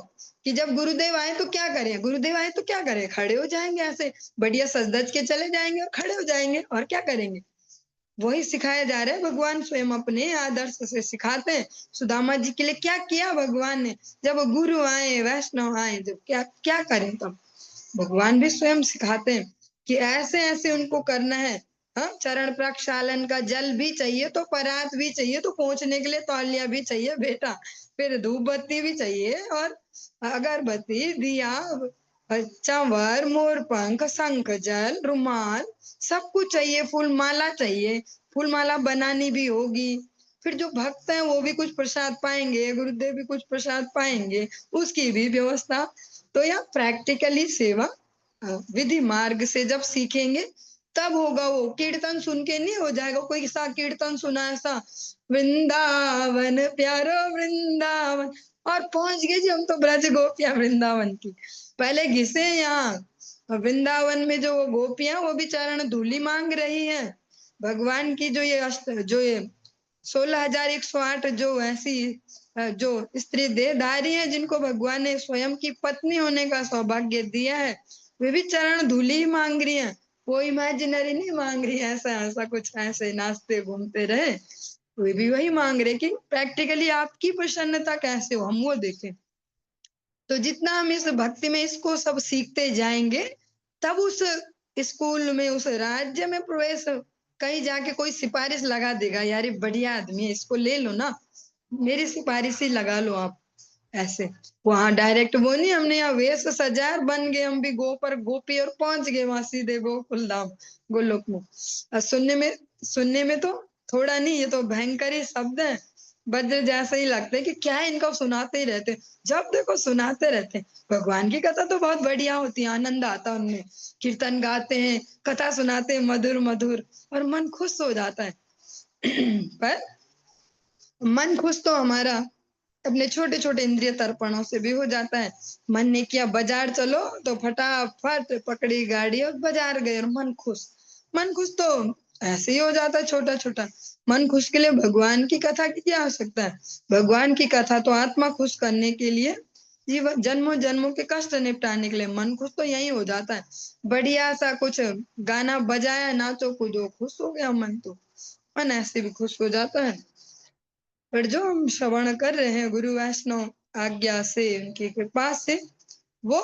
कि जब गुरुदेव आए तो क्या करें, गुरुदेव आए तो क्या करें, खड़े हो जाएंगे, ऐसे बढ़िया सज धज के चले जाएंगे और खड़े हो जाएंगे, और क्या करेंगे। वही सिखाया जा रहा है, भगवान स्वयं अपने आदर्श से सिखाते हैं। सुदामा जी के लिए क्या किया भगवान ने, जब गुरु आए, वैष्णव आए, जब क्या क्या करें, तब भगवान भी स्वयं सिखाते हैं कि ऐसे ऐसे उनको करना है। हाँ, चरण प्रक्षालन का जल भी चाहिए तो परात भी चाहिए, तो पहुंचने के लिए तौलिया भी चाहिए बेटा, फिर धूप बत्ती भी चाहिए, और अगरबत्ती, दिया, चावर, मोर पंख, शंख जल, रुमाल, सब कुछ चाहिए, फूल माला चाहिए, फूल माला बनानी भी होगी। फिर जो भक्त हैं वो भी कुछ प्रसाद पाएंगे, गुरुदेव भी कुछ प्रसाद पाएंगे, उसकी भी व्यवस्था। तो यह प्रैक्टिकली सेवा विधि मार्ग से जब सीखेंगे तब होगा वो। कीर्तन सुन के नहीं हो जाएगा। कोई सा कीर्तन सुना ऐसा, वृंदावन प्यारो वृंदावन, और पहुंच गए जी हम तो ब्रज गोपियां वृंदावन की। पहले घिसे यहाँ वृंदावन में, जो वो गोपियां वो भी चरण धूली मांग रही है। भगवान की जो ये 16,108 जो ऐसी जो स्त्री देहधारी है, जिनको भगवान ने स्वयं की पत्नी होने का सौभाग्य दिया है, वे भी चरण धूली ही मांग रही है। वो इमेजिनरी नहीं मांग रही है ऐसा ऐसा कुछ ऐसे नाचते घूमते रहे। वे भी वही मांग रहे कि प्रैक्टिकली आपकी प्रसन्नता कैसे हो, हम वो देखें। तो जितना हम इस भक्ति में इसको सब सीखते जाएंगे, तब उस स्कूल में, उस राज्य में प्रवेश, कहीं जाके कोई सिफारिश लगा देगा, यार ये बढ़िया आदमी है, इसको ले लो ना, मेरी सिफारिश ही लगा लो आप। ऐसे वहां डायरेक्ट वो नहीं, हमने यहाँ वेश सजार बन गए, हम भी गोपर गोपी और पहुंच गए वहां सीधे गोकुल धाम गोलोक में। सुनने में तो थोड़ा नहीं, ये तो भयंकर ही शब्द है, वज्र जैसे ही लगते कि क्या है, इनको सुनाते ही रहते, जब देखो सुनाते रहते। भगवान की कथा तो बहुत बढ़िया होती है, आनंद आता है उनमें, कीर्तन गाते हैं, कथा सुनाते हैं मधुर मधुर, और मन खुश हो जाता है। पर मन खुश तो हमारा अपने छोटे छोटे इंद्रिय तर्पणों से भी हो जाता है। मन ने किया बाजार चलो, तो फटाफट पकड़ी गाड़ी और बाजार गए, और मन खुश। मन खुश तो ऐसे ही हो जाता है छोटा छोटा। मन खुश के लिए भगवान की कथा की क्या आवश्यकता है? भगवान की कथा तो आत्मा खुश करने के लिए, जीवन जन्मों जन्मों के कष्ट निपटाने के लिए। मन खुश तो यही हो जाता है, बढ़िया सा कुछ गाना बजाया, नाचो कूदो, खुश हो गया मन, तो मन ऐसे भी खुश हो जाता है। पर जो हम श्रवण कर रहे हैं गुरु वैष्णव आज्ञा से, उनकी कृपा से, वो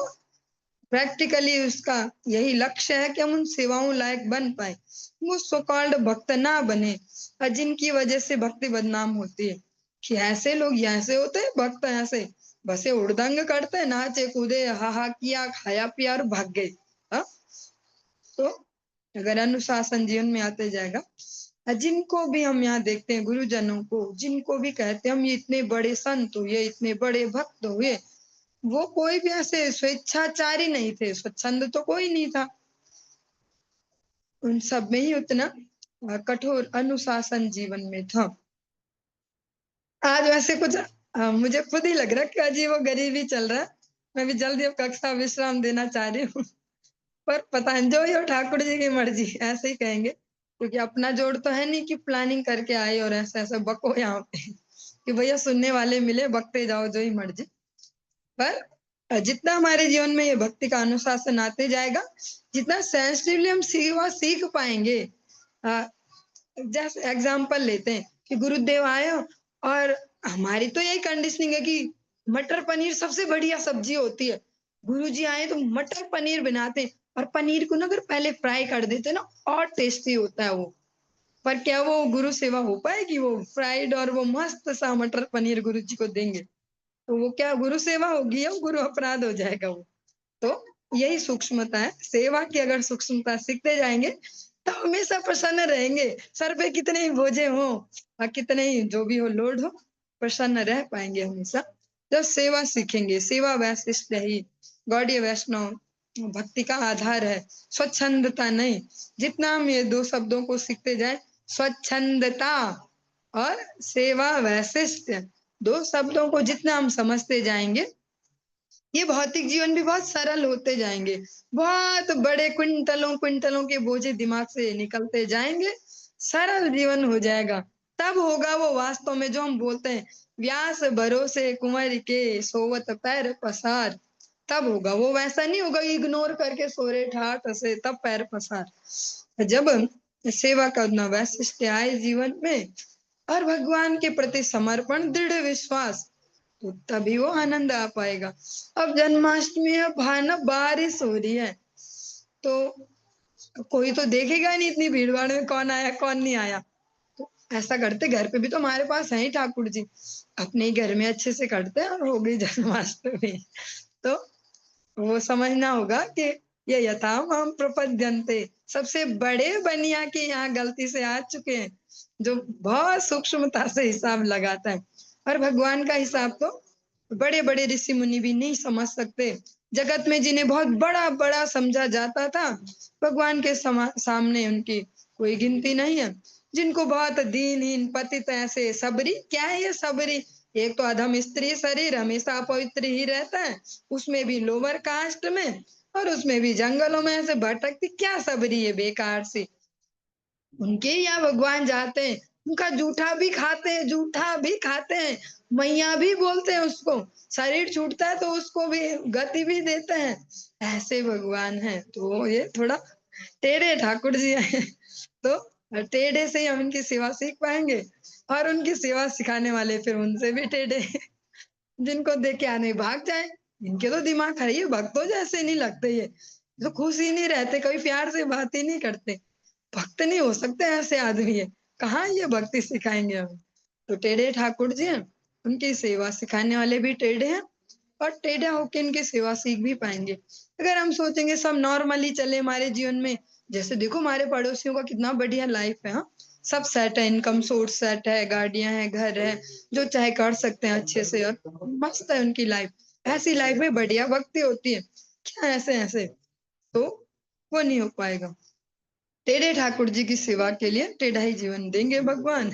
प्रैक्टिकली उसका यही लक्ष्य है कि हम उन सेवाओं लायक बन पाए, वो सो कॉल्ड भक्त ना बने, और जिनकी वजह से भक्ति बदनाम होती है। कि ऐसे लोग ऐसे होते हैं भक्त, ऐसे बसे उड़दंग करते, नाचे कूदे, हा किया, खाया पिया और भाग गए। हाँ? तो अगर अनुशासन जीवन में आते जाएगा, जिनको भी हम यहाँ देखते हैं गुरुजनों को, जिनको भी कहते हैं हम ये इतने बड़े संत हुए, इतने बड़े भक्त हुए, वो कोई भी ऐसे स्वेच्छाचारी नहीं थे, स्वच्छंद तो कोई नहीं था। उन सब में ही उतना कठोर अनुशासन जीवन में था। आज वैसे कुछ मुझे खुद ही लग रहा है कि अजीब वो गरीबी चल रहा है। मैं भी जल्दी अब कक्षा विश्राम देना चाह रही हूँ। पर पता है जो ही हो, ठाकुर जी की मर्जी, ऐसे ही कहेंगे, क्योंकि अपना जोड़ तो है नहीं कि प्लानिंग करके आए और ऐसा ऐसा बको यहाँ पे कि भैया सुनने वाले मिले, बकते जाओ जो ही मर्जी। पर जितना हमारे जीवन में ये भक्ति का अनुशासन आते जाएगा, जितना सेंसिटिवली हम सेवा सीख पाएंगे। जैसे एग्जाम्पल लेते हैं कि गुरुदेव आए, और हमारी तो यही कंडीशनिंग है कि मटर पनीर सबसे बढ़िया सब्जी होती है, गुरुजी आए तो मटर पनीर बनाते हैं, और पनीर को ना अगर पहले फ्राई कर देते ना, और टेस्टी होता है वो। पर क्या वो गुरु सेवा हो पाएगी? वो फ्राइड और वो मस्त सा मटर पनीर गुरु जी को देंगे तो वो क्या गुरु सेवा होगी, या वो गुरु अपराध हो जाएगा वो? तो यही सूक्ष्मता है सेवा की। अगर सूक्ष्मता सीखते जाएंगे तो हमेशा प्रसन्न रहेंगे, सर पे कितने ही बोझे हो और कितने ही जो भी हो लोड हो, प्रसन्न रह पाएंगे हमेशा जब सेवा सीखेंगे। सेवा वैशिष्ट ही गौड़ीय वैष्णव भक्ति का आधार है, स्वच्छंदता नहीं। जितना हम ये दो शब्दों को सीखते जाए, स्वच्छंदता और सेवा वैशिष्ट, दो शब्दों को जितना हम समझते जाएंगे, ये भौतिक जीवन भी बहुत सरल होते जाएंगे। बहुत बड़े क्विंटलों क्विंटलों के बोझे दिमाग से निकलते जाएंगे, सरल जीवन हो जाएगा। तब होगा वो वास्तव में जो हम बोलते हैं, व्यास भरोसे कुंवर के सोवत पैर पसार। तब होगा वो, वैसा नहीं होगा इग्नोर करके सोरे ठाठ से तब पैर पसार। जब सेवा करना वैशिष्ट आए जीवन में, और भगवान के प्रति समर्पण, दृढ़ विश्वास, तो तभी वो आनंद आ पाएगा। अब जन्माष्टमी है, भाना बारिश हो रही है, तो कोई तो देखेगा नहीं इतनी भीड़ भाड़ में कौन आया कौन नहीं आया। तो ऐसा करते, घर पे भी तो हमारे पास है ही ठाकुर जी, अपने ही घर में अच्छे से करते हैं, और हो गई जन्माष्टमी। तो वो समझना होगा कि ये यथाम हम प्रपद्यन्ते, सबसे बड़े बनिया के यहाँ गलती से आ चुके हैं, जो बहुत सूक्ष्मता से हिसाब लगाता है। और भगवान का हिसाब तो बड़े बड़े ऋषि मुनि भी नहीं समझ सकते। जगत में जिन्हें बहुत बड़ा बड़ा समझा जाता था, भगवान के सामने उनकी कोई गिनती नहीं है। जिनको बहुत दीनहीन पतित ऐसे सबरी, क्या है ये सबरी? एक तो अधम स्त्री शरीर हमेशा अपवित्र ही रहता है, उसमें भी लोअर कास्ट में, और उसमें भी जंगलों में ऐसे भटकती, क्या सबरी है बेकार सी। उनके यहाँ भगवान जाते हैं, उनका जूठा भी खाते हैं, मैया भी बोलते हैं उसको, शरीर छूटता है तो उसको भी गति भी देते हैं। ऐसे भगवान हैं। तो ये थोड़ा टेढ़े ठाकुर जी हैं। तो टेढ़े से ही हम इनकी सेवा सीख पाएंगे, और उनकी सेवा सिखाने वाले फिर उनसे भी टेढ़े, जिनको देख के आने भाग जाए। इनके तो दिमाग है, ये भक्तों जैसे नहीं लगते, ये तो खुश ही नहीं रहते, कभी प्यार से बात ही नहीं करते। भक्त नहीं हो सकते ऐसे आदमी है, कहाँ ये भक्ति सिखाएंगे हमें। तो टेढ़े ठाकुर जी हैं, उनकी सेवा सिखाने वाले भी टेढ़े हैं, और टेढ़े होके इनकी सेवा सीख भी पाएंगे। अगर हम सोचेंगे सब नॉर्मली चले हमारे जीवन में, जैसे देखो हमारे पड़ोसियों का कितना बढ़िया लाइफ है, हाँ, सब सेट है, इनकम सोर्स सेट है, गाड़ियां हैं, घर है, जो चाहे कर सकते हैं अच्छे से, और मस्त है उनकी लाइफ। ऐसी लाइफ में बढ़िया भक्ति होती है क्या? ऐसे ऐसे तो वो नहीं हो पाएगा। टेढ़े ठाकुर जी की सेवा के लिए टेढ़ा ही जीवन देंगे भगवान।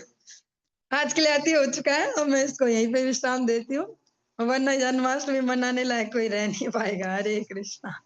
आज के लिए अति हो चुका है, और मैं इसको यहीं पे विश्राम देती हूँ, वरना जन्माष्टमी मनाने लायक कोई रह नहीं पाएगा। हरे कृष्णा।